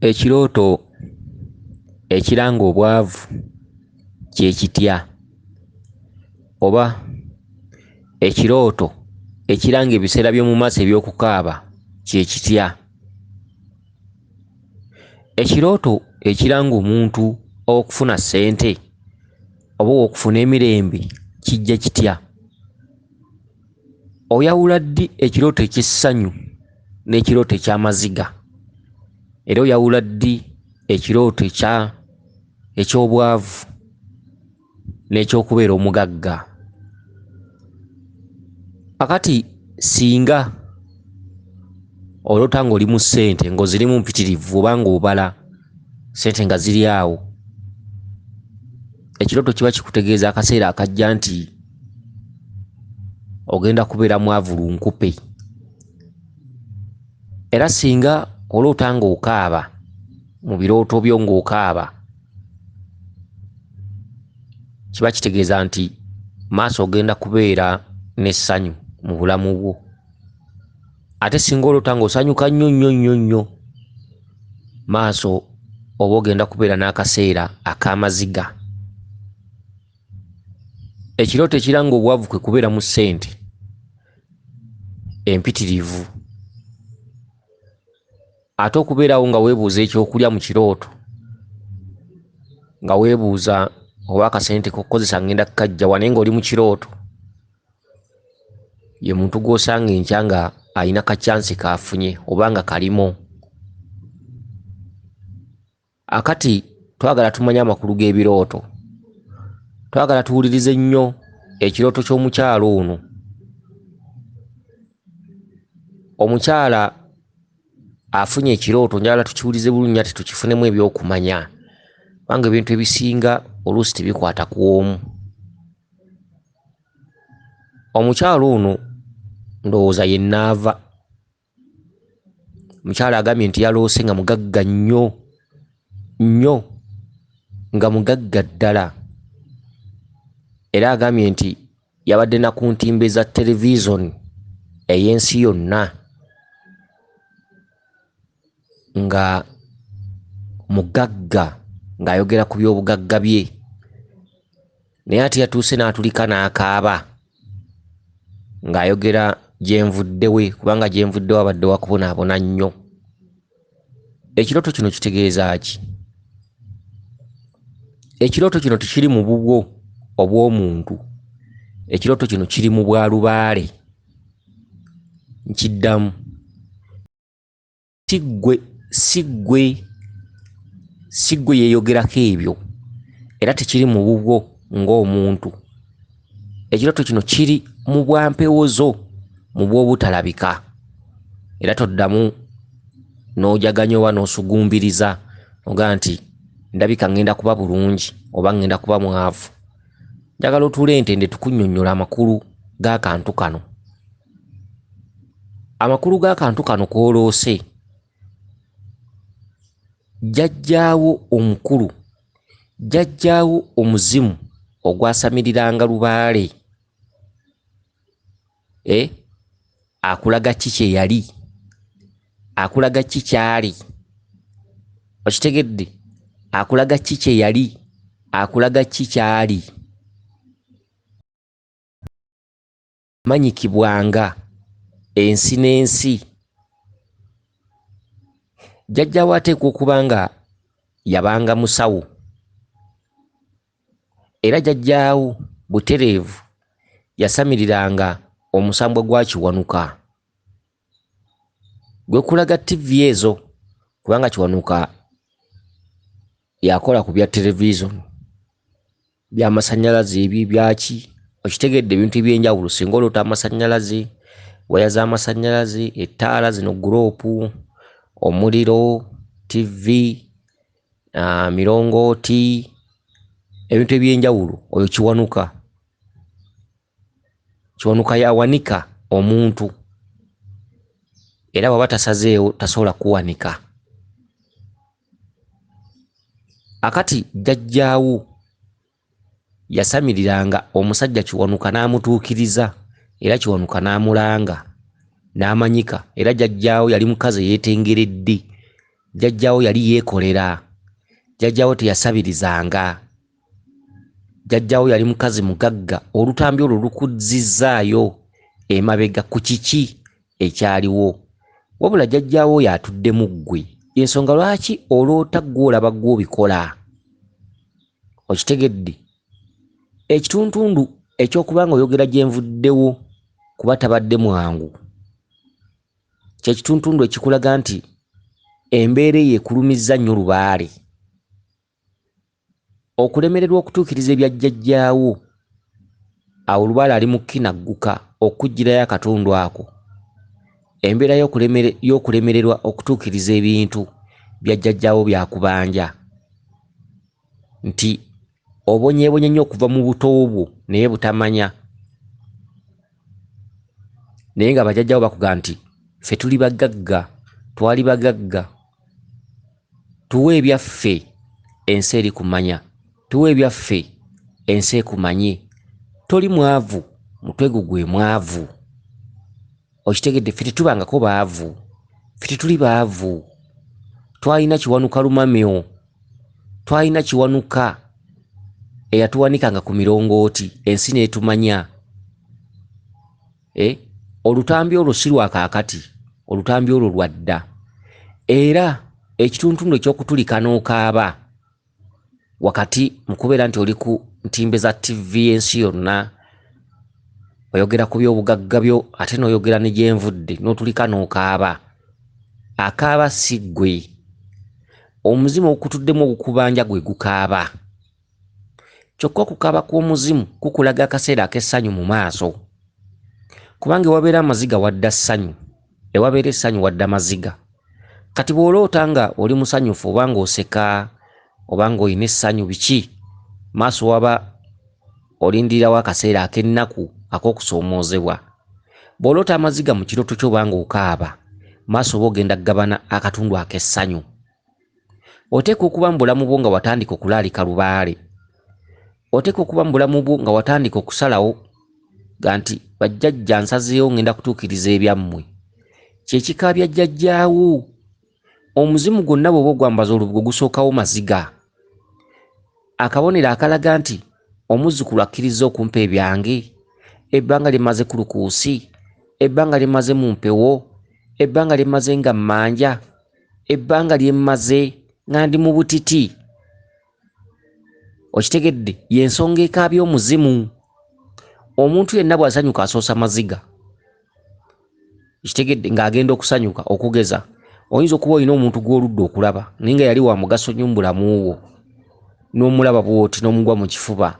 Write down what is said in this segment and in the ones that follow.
Ekirooto ekiranga obwavu kye kitya? Oba ekirooto ekiranga ebiseera by'omu maaso eby'okukaaba kye kitya? Ekirooto ekiranga omuntu okufuna ssente oba okufuna emirembe kijja kitya? Oyawula ddi ekirooto eky'essanyu n'ekirooto eky'amaziga? Era oyawula ddi ekirooto eky'obwavu n'eky'okubeera omugagga? Kakati singa oloota ng'olimu ssente ng'ozirimu mpitirivu oba ng'obala ssente nga ziri awo, ekirooto kiba kikutegeeza akaseera akajja nti ogenda kubeera mwavu lunkupe. Era singa oloota ng'okaaba mu birooto byo ng'okaaba, kiba kitegeeza nti maaso ogenda kubeera n'essanyu mu bulamu bwo. Ate singa oloota ng'osanyuka nnyo nnyo nnyo nnyo, maaso oba ogenda kubeera n'akaseera ak'amaziga. Ekirooto ekiranga obwavu kwe kubeera mu ssente empitirivu. Ate okubeerawo nga weebuuza ekyokulya mu kirooto, nga weebuuza oba akasente k'okkozesa ngenda kukajja wa naye ng'oli mu kirooto, ye muntu gw'osanga enkya nga alina kaccansi k'afunye oba nga kalimo. Akati twagala tumanye amakulu g'ebirooto. Twagala tuwulirize nnyo ekirooto ky'omukyala ono. Omukyala afunye ekirooto, njagala tukiwulize bulungi ate tukifunemu ebyokumanya, kubanga ebintu ebisinga oluusi tebikwata ku omu. Omukyala ono ndowooza ye nnaava. Omukyala agambye nti yaloose nga mugagga nnyo nnyo, nga mugagga ddala. Era agambye nti yabadde na ku ntimbe za televizoni ey'ensi yonna nga mugagga, ng'ayogera ku by'obugagga bye. Naye ate yatuuse n'atulika n'akaaba ng'ayogera gyenvudde we, kubanga gyenvudde we abadde wakubonaabona nnyo. Ekirooto kino kitegeeza ki? Ekirooto kino tekiri mu bubwo obw'omuntu. Ekirooto kino kiri mu bwalubaale. Nkiddamu, si ggwe yeeyogerako ebyo, era tekiri mu bubwo ng'omuntu. Ekirooto kino kiri mu bwampewo zo, mu bw'obutalabika. Era toddamu n'ojaganya oba n'osugumbiriza oga nti ndabika ngenda kuba bulungi oba ngenda kuba mwavu. Njagala otuule ntende tukunnyonnyola amakulu g'akantu kano. Amakulu g'akantu kano k'oloose, jjajjaawo omukulu, jjajjaawo omuzimu ogwasamiriranga lubaale, akulaga ki kye yali, akulaga ki kyali? Okitegedde? Akulaga ki kye yali, akulaga ki kyali? Manyikibwanga ensi n'ensi. Jjajjaawo ateekwa okuba nga yabanga musawo, era jjajjaawo butereevu yasamiriranga omusambwa gwa Kiwanuka, gwe kulaga ttivi ezo, kubanga Kiwanuka yakola ku bya televizoni, by'amasannyalaze ebyo byaki, okitegedde, ebintu eby'enjawulo. Singa oloota amasannyalaze, waya z'amasannyalaze, ettaala zino, guloopu, omuliro, ttivi, mirongooti, ebintu eby'enjawulo, oyo Kiwanuka. Kiwanuka yawanika omuntu, era bw'aba tasazeewo tasobola kuwanika. Akati jjajjaawo yasamiriranga omusajja Kiwanuka n'amutuukiriza, era Kiwanuka n'amulanga n'amanyika. Era jjajjaawo yali mukazi eyeetengeredde, jjajjaawo yali yeekolera, jjajjaawo teyasabirizanga, jjajjaawo yali mukazi mugagga. Olutambi olwo lukuzzizaayo emabega ku kiki ekyaliwo, wabula jjajjaawo oyo atuddemu ggwe. Ensonga lwaki oloota ggwe olaba ggwe obikola. Okitegedde? Ekituntundu ekyokuba nga oyogera gye nvuddewo kuba tabadde mwangu, kye kituntundu ekikulaga nti embeera eyo ekulumizza nnyo Lubaale. Okulemererwa okutuukiriza ebya jjajjaawo, awo Lubaale ali mu kinagguka okuggyirayo akatundu ako. Embeera y'okulemererwa okutuukiriza ebintu bya jjajjaawo byakubanja nti obonyeebonye nnyo okuva mu buto bwo naye butamanya. Naye nga bajjajjaawo bakuga nti ffe tuli bagagga, twali bagagga, tuwe ebyaffe ensi eri kumanya, tuwe ebyaffe ensi ekumanye. Toli mwavu, mutwe gwo gwe mwavu. Okitegedde? Ffe tetubangako baavu, ffe tetuli baavu. Twalina kiwanuka lumamyo, twalina kiwanuka eyatuwanikanga ku mirongooti ensi neetumanya. Olutambi olwo si lwa kaakati, olutambi olwo lwa dda. Era ekituntundu eky'okutulika n'okaaba wakati mu kubeera nti oli ku ntimbe za TV ensi yonna, oyogera ku by'obugagga byo ate n'oyogera ne gye nvudde n'otulika n'okaaba. Akaaba si ggwe, omuzimu ogukutuddemu ogukubanja gwe gukaaba. Kyokka okukaaba kw'omuzimu kukulaga akaseera ak'essanyu mu maaso, kubanga ewabeera amaziga wadda ssanyu, ewabeera essanyu wadda maziga. Kati bw'oloota nga oli musanyufu oba ng'oseka oba ng'olina essanyu biki, maaso waba olindirirawo akaseera ak'ennaku ak'okusoomoozebwa. Bw'oloota amaziga mu kirooto kyo oba ng'okaaba, maaso oba ogenda kugabana akatundu ak'essanyu. Oteekwa okuba mu bulamu bwo nga watandika okulaalika Lubaale. Oteekwa okuba mu bulamu bwo nga watandika okusalawo ga nti bajjajja nsazeewo ngenda kutuukiriza ebyammwe. Kye kikaabya jjajjaawo. Omuzimu gwonna bw'oba ogwambaza olubugo gusookawo maziga. Akabonero akalaga nti omuzzukulu akkiriza okumpa ebyange, ebbanga limaze ku lukuusi, ebbanga limaze mu mpewo, ebbanga limaze nga mmanja, ebbanga lyemmaze nga ndi mu butiti. Okitegedde? Y'ensonga ekaabya omuzimu. Omuntu yenna bw'asanyuka asoosa maziga. Kitegedde? Ng'agenda okusanyuka okugeza, oyinza okuba olina omuntu gw'oludda okulaba naye nga yali wa mugaso nnyo mu bulamu bwo, n'omulaba bw'oti n'omugwa mu kifuba.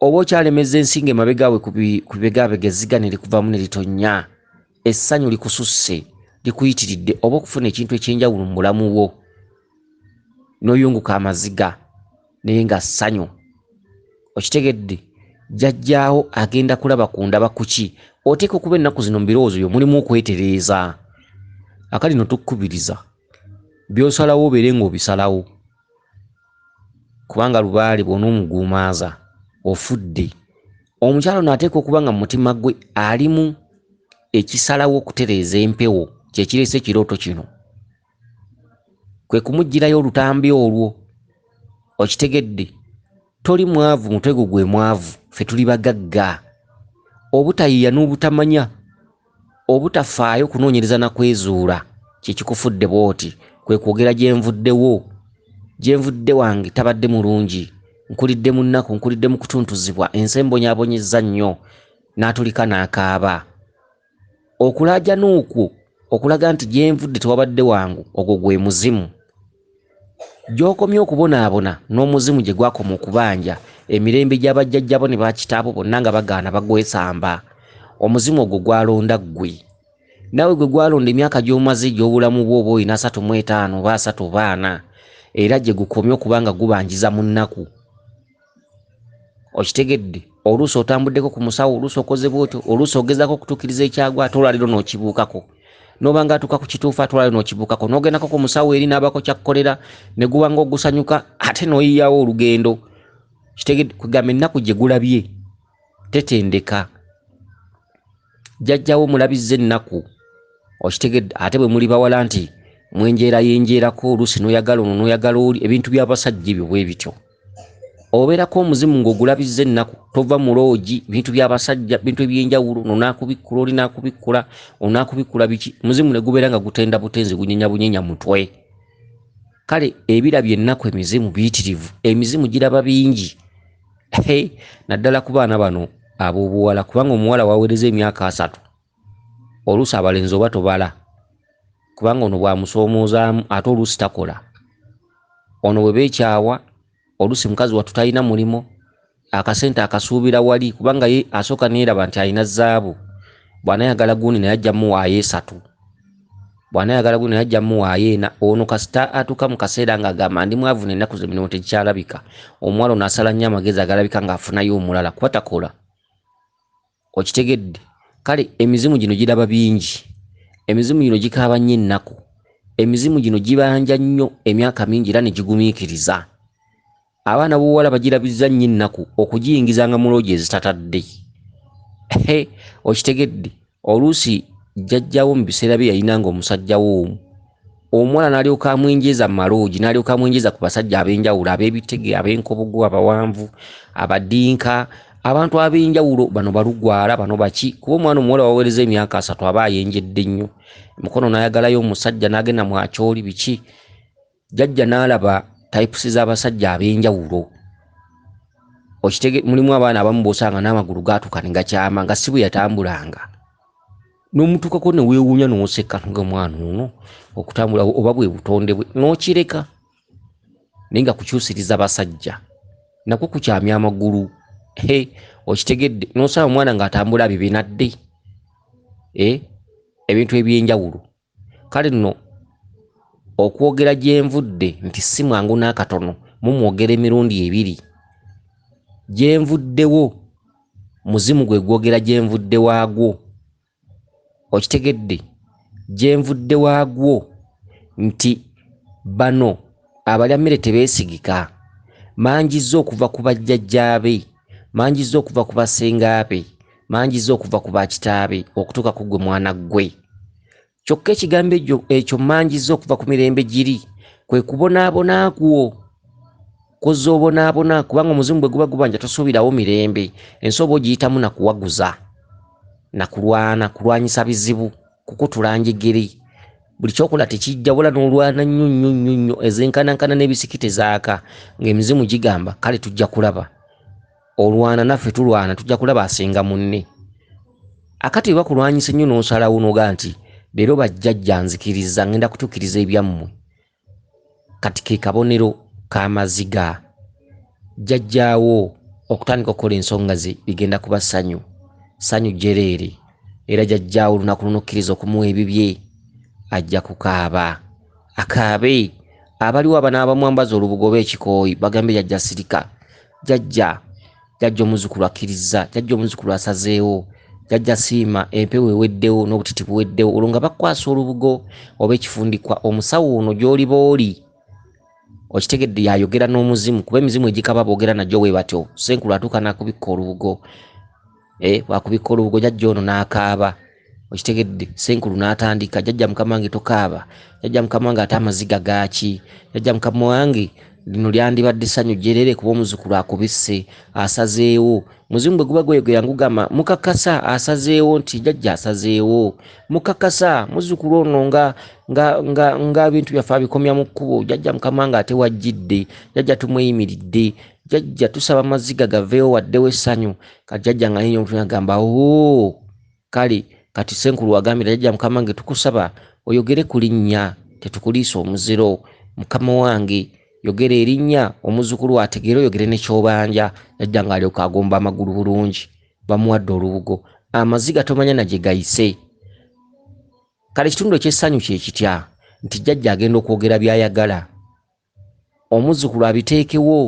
Oba okyalemeza ensinga emabegaawe ku bibegabega ezziga ne likuvamu ne litonnya, essanyu likususse, likuyitiridde, oba okufuna ekintu ekyenjawulo mu bulamu bwo n'oyunguka amaziga naye nga ssanyu. Okitegedde? Jjajjaawo agenda kulaba ku ndaba kuki. Oteeka okuba ennaku zino mu birowoozo byo mulimu okwetereeza. Akali no tukkubiriza by'osalawo obeere ng'obisalawo, kubanga Lubaale bw'onoomuguumaaza ofudde. Omukyalo n'ateeka okuba nga mu mutima gwe alimu ekisalawo okutereeza empewo, kye kireese ekirooto kino. Kwe kumuggyirayo olutambi olwo. Okitegedde? Toli mwavu, mutwe gwo gwe mwavu, ffe tuli bagagga. Obutayiya n'obutamanya, obutafaayo kunoonyereza na kwezuula, kye kikufudde bw'oti. Kwe kwogera gye nvuddewo, gye nvudde wange tabadde mulungi, nkulidde mu nnaku, nkulidde mu kutuntuzibwa, ensi embonyaabonyezza nnyo, n'atulika n'akaaba. Okulaaja n'okwo okulaga nti gye nvudde tewabadde wangu, ogwo gwe muzimu. Gy'okomye okubonaabona n'omuzimu gye gwakoma okubanja, emirembe gy'abajjajjabo ne bakitaabo bonna nga bagaana bagwesamba, omuzimu ogwo gwalonda ggwe. Naawe gwe gwalonda emyaka gy'omaze gy'obulamu bwo oba olina 35 oba 34, era gye gukomye okuba nga gubanjiza mu nnaku. Okitegedde? Oluusi otambuddeko ku musawo, oluusi okoze bw'otyo, oluusi ogezaako okutuukiriza ekyagwa ate olwaliro n'okibuukako. Noba nga atuuka ku kituufu ate olwaliro n'okibuukako, n'ogendako ku musawo eri n'abako kyakkolera ne guba ng'ogusanyuka ate n'oyiyawo olugendo. Kitegedde? Kugamba ennaku gye gulabye tetendeka. Jjajjaawo mulabizza ennaku. Okitegedde? Ate bwe muli bawala nti mwenjeera yenjeerako oluusi n'oyagala ono n'oyagala oli ebintu by'abasajja ebyo bwe bityo obeerako omuzimu ng'ogulabizza ennaku tova mu loogi bintu by'abasajja bintu ebyenjawulo nonaakubikkula oli naakubikkula onaakubikkula biki muzimu ne gubeera nga gutenda butenzi gunyenya bunyenya mutwe kale ebirabye ennaku emizimu biyitirivu emizimu giraba bingi naddala ku baana bano ab'obuwala kubanga omuwala waweereza emyaka 3 oluusi abalenzi oba tobala kubanga ono bwamusoomoozaamu ate oluusi takola ono bwe beekyawa oluusi mukazi wattu talina mulimo akasente akasuubira wali kubanga ye asooka neeraba nti alina zaabu bw'anayagala gundi naye ajja muwaayo 3 bw'anayagala gundi naye ajja muwaayo 4 ono kasita atuuka mu kaseera ng'agamba ndi mwavu n'ennaku ze mirimu tegikyalabika omuwala ono asala nnyo amagezi agalabika ng'afunayo omulala kuba takola okitegedde kale emizimu gino giraba bingi emizimu gino gikaaba nnyo ennaku emizimu gino gibanja nnyo emyaka mingi era ne gigumiikiriza abaana b'obuwala bagirabizza nnyo ennaku okugiyingizanga mu loogi ezitatadde okitegedde oluusi jjajjawo mu biseera bye yayinanga omusajjawo omu omuwala n'alyoka amwenjeza mu maloogi n'alyoka amwenjeza ku basajja ab'enjawulo ab'ebitege ab'enkobogo abawanvu abadinka abantu ab'enjawulo bano balugwala bano baki kuba omwana omuwala waweereza emyaka 3 aba ayenjedde nnyo mukono n'ayagalayo omusajja n'agenda mu akyoli biki jjajja n'alaba types z'abasajja ab'enjawulo okitege mulimu abaana abamu b'osanga n'amagulu gaatuka ne gakyama nga si bwe yatambulanga n'omutuukako ne weewuunya n'oseka nga mwana ono okutambula oba bwe butonde bwe n'okireka naye nga kukyusiriza basajja nakwo kukyamya amagulu okitegedde n'osaba omwana ng'atambula bibenadde ebintu ebyenjawulo kale nno okwogera gye nvudde nti si mwangu n'akatono mumwogera emirundi 2 gye nvuddewo muzimu gwe gwogera gye nvudde waagwo okitegedde gye nvudde waagwo nti bano abalya mmere tebeesigika manjizza okuva ku bajjajjaabe manjizza okuva ku basengaabe manjizza okuva ku bakitaabe okutuuka ku gwe mwana gwe kyokka ekigambo ekyo manjizza okuva ku mirembe giri kwe kubonaabona gwo kozza obonaabona kubanga omuzimu bwe guba gubanja tosuubirawo mirembe ensi oba ogiyitamu nakuwaguza nakulwana kulwanyisa bizibu kukutula njegere buli kyokola tekijja wala n'olwana nnyo ezenkanankana n'ebisikite zaaka ng'emizimu gigamba kale tujja kulaba olwana naffe tulwana tujja kulaba asinga munne akati bakulwanyisa nnyo n'osalawo n'oga nti leero bajjajja nzikiriza ngenda kutuukiriza ebyammwe kati ke kabonero k'amaziga jjajjaawo okutandika okukola ensonga ze bigenda kuba ssanyu jereere era jjajjaawo olunaku lunokkiriza okumuwa ebibye ajja kukaaba akaabe abaliwo abanabamwambaza olubugo oba ekikooyi bagambe jjajja sirika jjajja omuzukulu akkiriza jjajja omuzukulu asazeewo jjajja siima empewo eweddewo n'obutiti buweddewo olwo nga bakwasa olubugo oba ekifundikwa omusawo ono gy'oli booli okitegedde yayogera n'omuzimu kuba emizimu egikaba boogera najjo bwe batyo senkulu atuuka n'akubikka olubugo bwakubikka olubugo jjajja ono n'akaaba okitegedde senkulu n'atandika jjajja mukama wange tokaaba jjajja mukama wange ate amaziga gaaki jjajja mukama wange lino lyandibadde ssanyu jerere kuba omuzukulu akubisse asazeewo muzimu bwe guba gweyogera ngugamba mukakasa asazeewo nti jjajja asazeewo mukakasa muzukulu ono nga ebintu byaffe abikomya mu kkubo jjajja mukama wange ate wajjidde jjajja tumweyimiridde jjajja tusaba amaziga gaveewo waddewo essanyu kati jjajja nga yenyo omutwe agamba kale kati senkulu wagambira jjajja mukama wange tukusaba oyogere ku linnya tetukuliisa omuziro mukama wange yogera erinnya omuzukulu ategeera oyogere nekyobanja jjajja nga alyoka agomba amagulu bulungi bamuwadde olubugo amaziga tomanya na gye gayise kale ekitundu ekyessanyu kye kitya nti jjajja agenda okwogera by'ayagala omuzukulu abiteekewo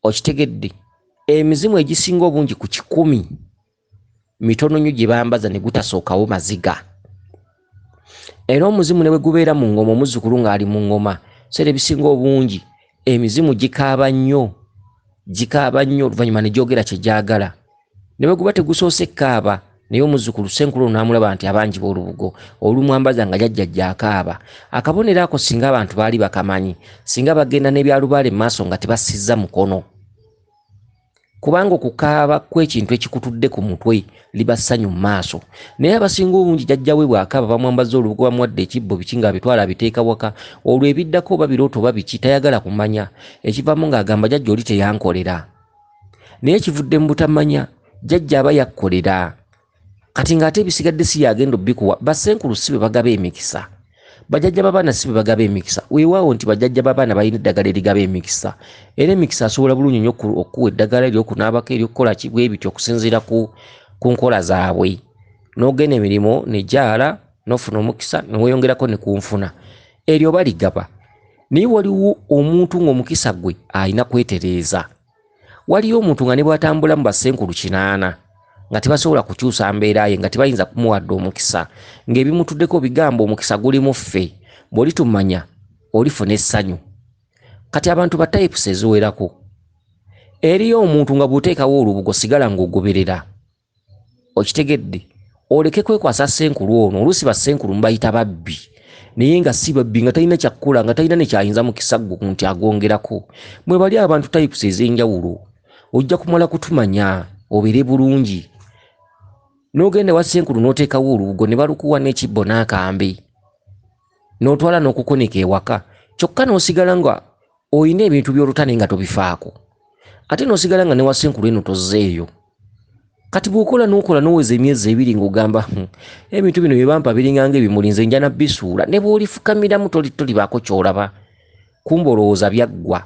okitegedde emizimu egisinga obungi ku 100 mitono nnyo gye bambaza ne gutasookawo maziga era omuzimu ne bwe gubeera mu ngoma omuzukulu ng'ali mu ngoma sere bisinga obungi emizimu gikaaba nnyo oluvannyuma ne gyogera kye gyagala ne bwe guba tegusoose kaaba naye omuzzukulu senkulu n'amulaba nti abangi b'olubugo olumwambaza nga jjajja akaaba. Akabonero ako singa abantu baali bakamanyi, singa bagenda n'ebyalubaale maaso nga tebasizza mukono. Kubanga okukaaba kw'ekintu ekikutudde ku mutwe liba ssanyu mu maaso. Naye abasinga obungi jjajja we bw'akaaba bamwambaza olubugo bamuwadde ekibbo biki nga bitwala abiteeka waka, olwo ebiddako oba birooto oba biki tayagala kumanya, ekivaamu ng'agamba jjajja oli teyankolera. Naye ekivudde mu butamanya jjajja aba yakkolera. Kati ng'ate ebisigadde si yagenda obbikuwa, bassenkulu si be bagaba emikisa. Bajjajja b'abaana si be bagaba emikisa. Weewaawo nti bajjajja b'abaana balina eddagala erigaba emikisa. Era emikisa asobola bulungi nnyo okuwa eddagala ery'okunaabako ery'okukola ki bwe bityo okusinziira ku nkola zaabwe. N'ogenda emirimu ne gyala n'ofuna omukisa ne weeyongerako ne ku nfuna. Eryo baligaba. Naye waliwo omuntu ng'omukisa gwe alina kwetereeza. Waliyo omuntu nga ne bw'atambula mu bassenkulu 8 nga tebasobola kukyusa mbeera ye, nga tebayinza kumuwadde omukisa, ng'ebimutuddeko bigamba omukisa guli mu ffe, bw'olitumanya olifuna essanyu. Kati abantu ba types eziwerako. Eriyo omuntu nga bw'oteekawo olubugo sigala ng'ogoberera. Okitegedde? Oleke kwekwasa ssenkulu ono, oluusi bassenkulu mubayita babbi. Naye nga si babbi, nga talina kyakkola, nga talina ne kyayinza mukisa gwo nti agongerako. Mwe bali abantu types ez'enjawulo, ojja kumala kutumanya obeere bulungi. N'ogenda wa ssenkulu n'oteekawo olubugo ne balukuwa n'ekibbo n'akambe, n'otwala n'okukonika ewaka, kyokka n'osigala nga olina ebintu by'olutane nga tobifaako. Ate n'osigala nga ne wa ssenkulu eno tozzeeyo. Kati bw'okola n'oweza emyezi 2 ng'ogamba ebintu bino bye bampa biringanga ebimuli nze nja nabbisuula, ne bw'olifukamiramu tolibaako ky'olaba. Kumba olowooza byaggwa.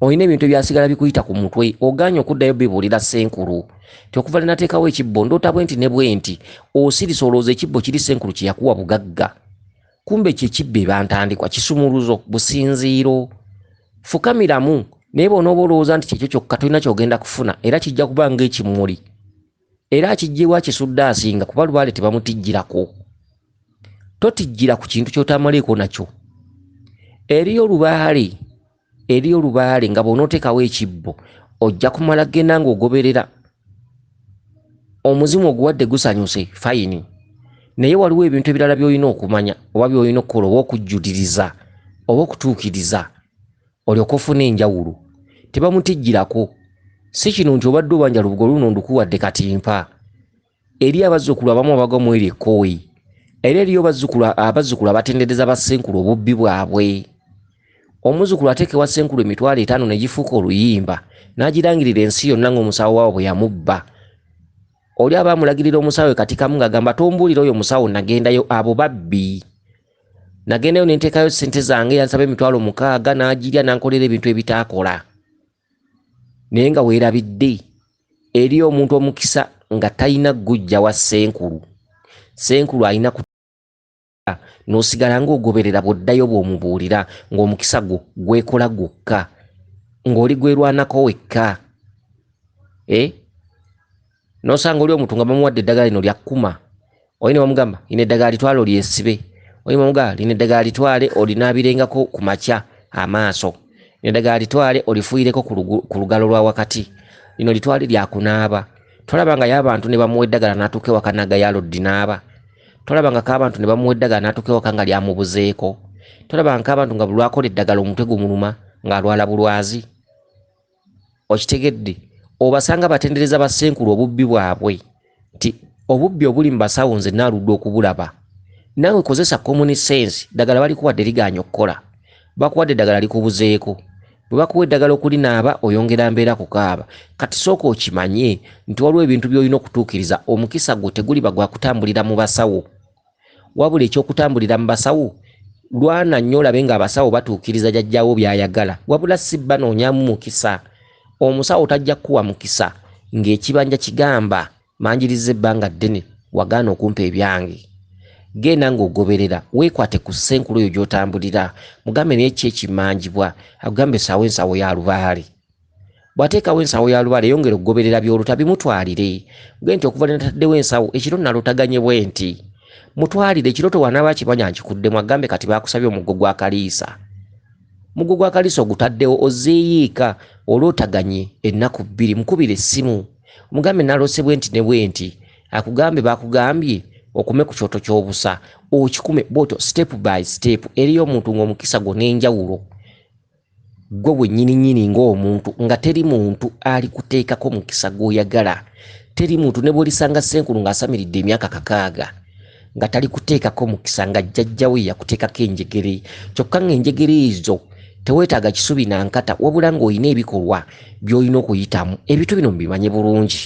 Olina ebintu ebyasigala bikuyita ku mutwe, ogaanye okuddayo bibuulira ssenkulu. Okuva ne nateekawo ekibbo ndoota bwenti ne bwenti, osirisa olowooza ekibbo kiri ssenkulu kye yakuwa bugagga. Kumbe kye kibbe bantandikwa kisumuluzo businziiro. Fukamiramu naye bw'onooba olowooza nti kyekyo kyokka tolina ky'ogenda kufuna, era kijja kuba ng'ekimuli. Era akijjeewo akisudde asinga kuba lubaale tebamutijjirako. Totijjira ku kintu ky'otamaleeko nakyo. Eriyo olubaale nga bw'onooteekawo ekibbo ojja kumala genda ng'ogoberera. Omuzimu oguwadde gusanyuse fayini. Naye waliwo ebintu ebirala by'olina okumanya oba by'olina okukola oba okujjuliriza oba okutuukiriza olyoke ofune enjawulo. Tebamutijjirako. Si kino nti obadde obanja lubugo luno ndukuwadde katimpa. Eri abazzukulu abamu abagwa mu eri ekkooyi. Era eriyo abazzukulu abatendereza bassenkulu obubbi bwabwe. Omuzzukulu ateeke wa ssenkulu emitwalo 5 ne gifuuka oluyimba, n'agirangirira ensi yonna ng'omusawo waabwe bwe yamubba. Oli aba amulagirira omusawo kati kamu ng'agamba tombuulira oyo omusawo nagendayo, abo babbi. Nagendayo ne nteekayo ssente zange yansaba emitwalo 6 n'agirya n'ankolera ebintu ebitaakola. Naye nga weerabidde eri omuntu omukisa nga talina gujja wa ssenkulu. Ssenkulu alina n'osigala ng'ogoberera bw'oddayo bw'omubuulira ng'omukisa gwo gwekola gwokka, ng'oli gwerwanako wekka. N'osanga oli omuntu nga bamuwadde eddagala lino lya kkuma, oli ne bamugamba lino eddagala litwale olyesibe, oli bamugamba lino eddagala litwale olinaabirengako ku makya amaaso, lino eddagala litwale olifuuyireko ku lugalo lwa wakati, lino litwale lyakunaaba. Tolaba nga y'abantu ne bamuwa eddagala n'atuuka ewaka n'agayalo ddinaaba. Tolaba nga k'abantu ne bamuwa eddagala n'atuuka ewaka nga lyamubuzeeko. Tolaba nga k'abantu nga bulwakola eddagala omutwe gumuluma ng'alwala bulwazi. Okitegedde? Obasanga batendereza bassenkulu obubbi bwabwe nti obubbi obuli mu basawo nze naaludde okubulaba. Naawe kozesa common sense. Ddagala balikuwadde ligaanya okukola, bakuwadde eddagala likubuzeeko. Bwe bakuwa eddagala okulinaaba oyongera mbeera kukaaba. Kati sooka okimanye nti waliwo ebintu by'olina okutuukiriza. Omukisa gwo teguliba gwa kutambulira mu basawo, wabula eky'okutambulira mu basawo lwana nnyo olabe ng'abasawo batuukiriza jjajjaawo by'ayagala, wabula si banoonyaamu mukisa. Omusawo tajja kuwa mukisa ng'ekibanja kigamba manjiriza ebbanga ddene wagaana okumpa ebyange. Genda ng'ogoberera, weekwate ku ssenkulu oyo gy'otambulira, mugambe naye ki ekimanjibwa, agambe ssaawo ensawo ya lubaale. Bw'ateekawo ensawo ya lubaale yongera okugoberera by'oluta bimutwalire. Gwe nti okuva ne nataddewo ensawo ekiro nalutaganye bwenti. Mutwalire ekirooto wanaaba kimanya nkikuddemu, agambe kati baakusabye omuggo gwa kaliisa. Muggo gwa kaliisa ogutaddewo ozzeeyiika olootaganye ennaku 2, mukubire essimu. Mugambe naloose bwenti ne bwenti, akugambe bakugambye okume ku kyoto ky'obusa okikume boto step by step eriyo omuntu ng'omukisa gwo n'enjawulo gwe wennyini ng'omuntu nga teri muntu ali kuteekako mukisa gw'oyagala teri muntu ne bw'olisanga Ssenkulu ng'asamiridde emyaka 6 nga tali kuteekako mukisa nga jjajjawe yakuteekako enjegere kyokka ng'enjegere ezo teweetaaga kisubi nankata wabula ng'olina ebikolwa by'olina okuyitamu ebintu bino mbimanye bulungi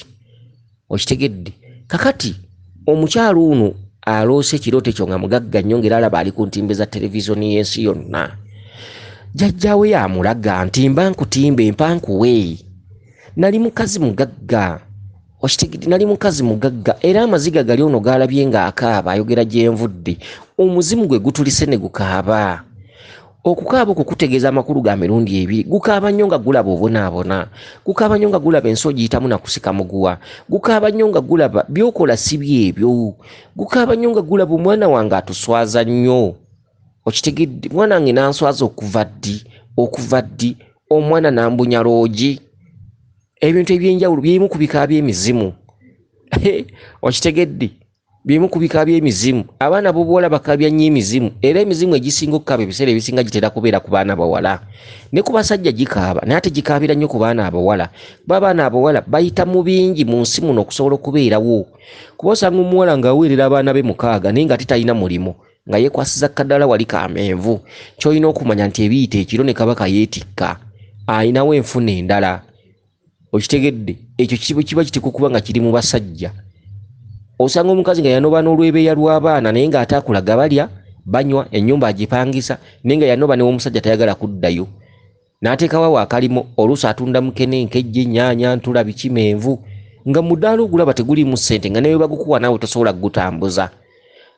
okitegedde kakati omukyalo ono aloose ekirooto ekyo nga mugagga nnyo ng'era alaba ali ku ntimbe za televizoni y'ensi yonna jjajjawe yamulaga nti mba nkutimbe mpa nkuwe nali mukazi mugagga okitegedde nali mukazi mugagga era amaziga gali ono gaalabye ng'akaaba ayogera gye nvudde omuzimu gwe gutulise ne gukaaba okukaaba okwo kutegeeza amakulu ga mirundi 2 gukaaba nnyo nga gulaba obonaabona gukaaba nnyo nga gulaba ensi ogiyitamu nakusika muguwa gukaaba nnyo nga gulaba by'okola si byebyo gukaaba nnyo nga gulaba omwana wange atuswaza nnyo okitegedde mwana wange nanswaza okuva ddi omwana nambunya loogi ebintu ebyenjawulo byemu ku bika by'emizimu okitegedde byemu ku bika by'emizimu abaana b'obuwala bakabya nnyo emizimu era emizimu egisinga okukaaba ebiseera ebisinga gitera kubeera ku baana abawala ne ku basajja gikaaba naye ate gikaabira nnyo ku baana abawala babaana abawala bayita mu bingi mu nsi muno okusobola okubeerawo kuba osanga omuwala ng'aweerera abaana be 6 naye nga titalina mulimo nga yeekwasiza kaddala wali kamenvu ky'olina okumanya nti ebiyita ekiro ne kabaka yeetikka ayinawo enfuna endala okitegedde ekyo kiba kitikukuba nga kiri mu basajja osanga omukazi nga yanoba n'olwebeeya lw'abaana naye ng'ataakulaga balya banywa ennyumba agipangisa naye nga yanoba n'omusajja tayagala kuddayo n'ateekawo waakalimo oluusi atunda mukene nkejje nnyaanya ntula biki menvu nga mudaala ogulaba teguliimu ssente nga naye bagukuwa naawe tosobola kugutambuza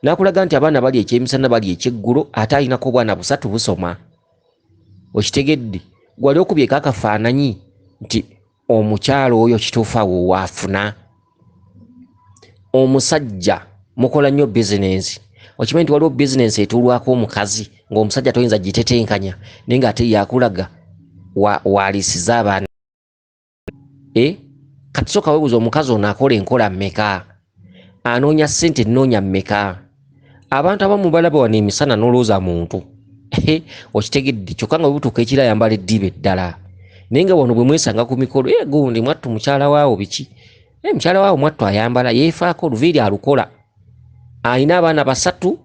n'akulaga nti abaana bali ekyemisana bali ekyeggulo ate alinako obwana 3 busoma okitegedde gwali okubyeko akafaananyi nti omukyalo oyo kituufu awo waafuna omusajja mukola nnyo bizinensi okimanyi nti waliwo bizinensi etuulwako omukazi ng'omusajja toyinza gitetenkanya naye ng'ate yakulaga waalisiza abaana kati soka weebuuza omukazi ono akola enkola mmeka anoonya ssente nnoonya mmeka abantu abamu balaba wano emisana n'olowooza muntu okitegedde kyokka nga butuuka ekiro ayambala eddiba eddala naye nga wano bwe mwesanga ku mikolo gundi mwattu mukyala waawo biki mukyala waawo mwattu ayambala yeefaako oluviiri alukola alina abaana 3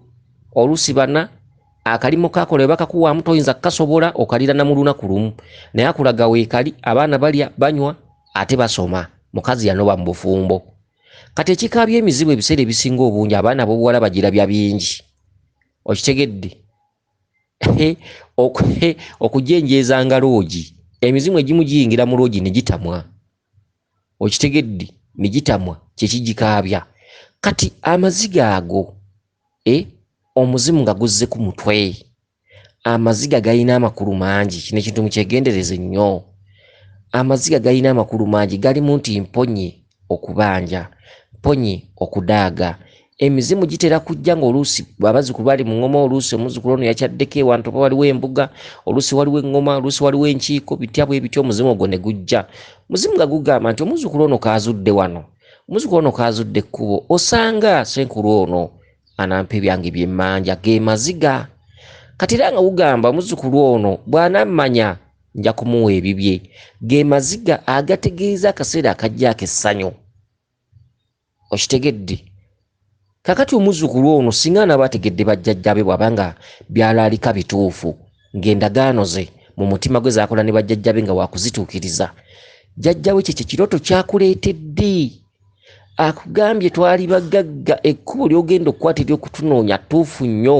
oluusi 4 akalimo kakola we bakakuwaamu toyinza kukasobola okalira na mu lunaku lumu naye akulaga weekali abaana balya banywa ate basoma mukazi yanoba mu bufumbo kati ekikaabya emizibu ebiseera ebisinga obungi abaana b'obuwala bagirabya bingi okitegedde okujenjeezanga loogi emizimu egimu giyingira mu loogi ne gitamwa okitegedde ne gitamwa kyekigikaabya kati amaziga ago omuzimu nga guzze ku mutwe amaziga galina amakulu mangi kino ekintu mukyegendereze nnyo amaziga galina amakulu mangi galimu nti mponye okubanja mponye okudaaga emizimu gitera kujja ng'oluusi abazzukulu bali mu ngoma oluusi omuzzukulu ono yakyaddeko ewantu oba waliwo embuga oluusi waliwo engoma oluusi waliwo enkiiko bitya bwe bityo omuzimu ogwo ne gujja muzimu nga gugamba nti omuzzukulu ono kaazudde wano omuzzukulu ono kaazudde ekkubo osanga Ssenkulu ono anampa ebyange by'emmanja ge maziga kati era nga gugamba omuzzukulu ono bw'anammanya nja kumuwa ebibye ge maziga agategeeza akaseera akajja ak'essanyu okitegedde kakati omuzzukulu ono singa anaaba ategedde bajjajjabe bw'abanga byalaalika bituufu ng'endagaano ze mu mutima gwe zaakola ne bajjajjabe nga waakuzituukiriza jjajjawe kye kirooto kyakuleetedde akugambye twali bagagga ekkubo ly'ogenda okukwata ery'okutunoonya tuufu nnyo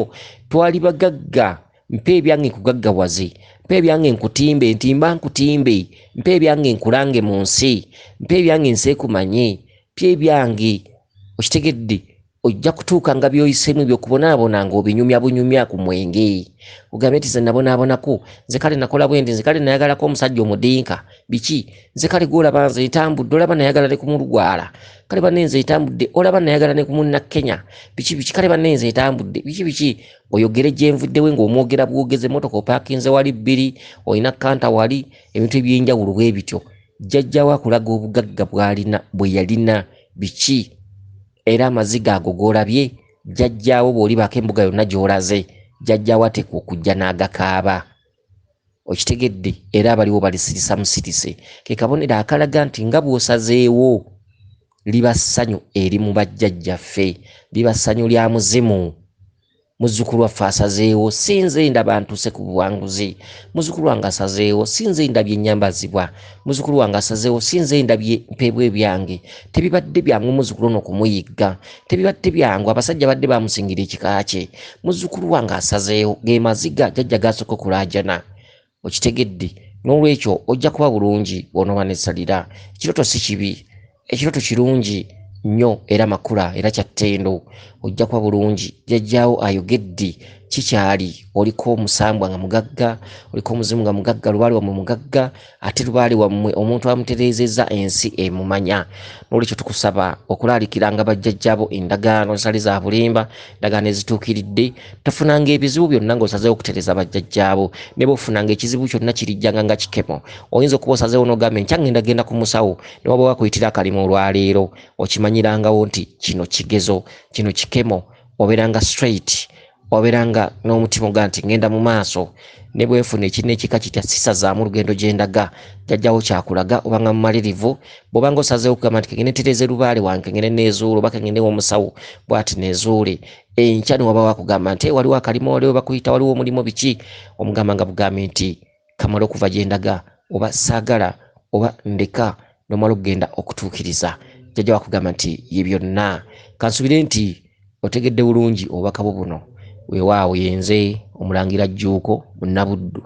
twali bagagga mpa ebyange nkugaggawaze mpa ebyange nkutimbe ntimba nkutimbe mpa ebyange nkulange mu nsi mpa ebyange nseekumanye mpa ebyange okitegedde ojja kutuuka nga byoyisemu ebyokubonaabona ng'obinyumya bunyumya ku mwenge ogambye nti ze nabonaabonako nze kale nakola bwendi nze kale nayagalako omusajja omudinka biki nze kale gwolaba nze ntambudde olaba nayagala ne ku mulugwala kale banne nze ntambudde olaba nayagala ne ku munnakenya biki kale banne nze ntambudde biki oyogere gye nvuddewe ng'omwogera bwogeze emmotoka opaakinze wali 2 olina kanta wali ebintu ebyenjawulo bwe bityo jjajjawo akulaga obugagga bwe yalina biki era amaziga ago g'olabye jjajjaawo bw'olibako embuga yonna gy'olaze jjajjaawo ateekwa okujja n'agakaaba. Okitegedde era abaliwo balisirisa musirise. Ke kabonero akalaga nti nga bw'osazeewo liba ssanyu eri mu bajjajjaffe, liba ssanyu lya muzimu. Muzzukulu waffe asazeewo, si nze ndaba ntuuse ku buwanguzi. Muzzukulu wange asazeewo, si nze ndabye ennyambazibwa. Muzzukulu wange asazeewo, si nze ndabye mpeebwa ebyange. Tebibadde byangu muzzukulu ono kumuyigga. Tebibadde byangu abasajja badde bamusingira ekika kye. Muzzukulu wange asazeewo, ge maziga jjajja gasooka okulaajana. Okitegedde, n'olwekyo ojja kuba bulungi bw'onooba n'essalira. Ekirooto si kibi, ekirooto kirungi nnyo era makula era kya ttendo. Ojja kuba bulungi. Jjajjaawo ayogedde kikyali, oliko omusambwa nga mugagga, oliko omuzimu nga mugagga, lubaale wammwe mugagga, ate lubaale wammwe omuntu amutereezezza ensi emumanya. N'olwekyo tukusaba okulaalikiranga bajjajjaabo endagaano ensali za bulimba, endagaano ezituukiridde. Tofunanga ebizibu byonna ng'osazeewo okutereeza bajjajjaabo. Ne bw'ofunanga ekizibu kyonna kirijjanga nga kikemo, oyinza okuba osazeewo n'ogamba enkya ngenda ku musawo, ne waba wakuyitira akalimu olwaleero, okimanyirangawo nti kino kigezo, kino kikemo, obeeranga straight, obeeranga n'omutima oga nti ngenda mu maaso. Ne bwefuna ekirina ekika kitya sisazaamu olugendo gye ndaga, jjajjaawo kyakulaga obanga mumalirivu. Bw'obanga osazeewo okugamba nti kengende ntereeze lubaale wange, kengende neezuule, oba kengende w'omusawo bw'ati neezuule, enkya ne waba wakugamba nti waliwo akalimu, waliwo bakuyita, waliwo omulimu biki, omugamba nga bugambe nti kamala okuva gye ndaga, oba saagala, oba ndeka, n'omala okugenda okutuukiriza. Jjajjaawo akugamba nti ye byonna. Kansubire nti otegedde bulungi obubaka bwo buno. Weewaawo yenze Omulangira Jjuuko Munnabuddu.